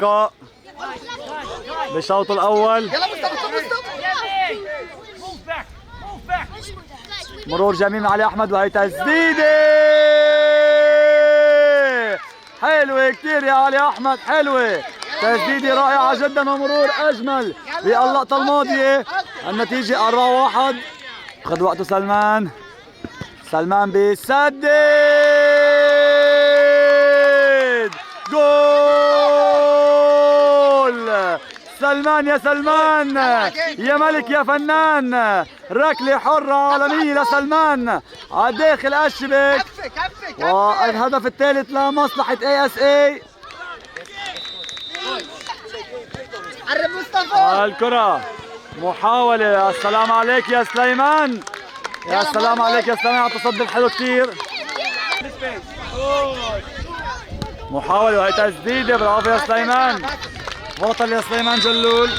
اللقاء بالشوط الأول. مرور جميل علي أحمد وهي تسديدة حلوة كتير يا علي أحمد، حلوة تسديدة رائعة جدا ومرور أجمل باللقطة الماضية. النتيجة 4-1. خذ وقته سلمان بيسدد جول. سلمان يا سلمان يا ملك يا فنان، ركلة حرة عالمية لسلمان على داخل الشبك، والهدف الثالث لمصلحة ASA. الكرة محاولة، السلام عليك يا سليمان، يا سلام عليك يا سليمان على التصدي الحلو كثير. محاولة وهي تسديدة، برافو يا سليمان، بطل يا سليمان جلول.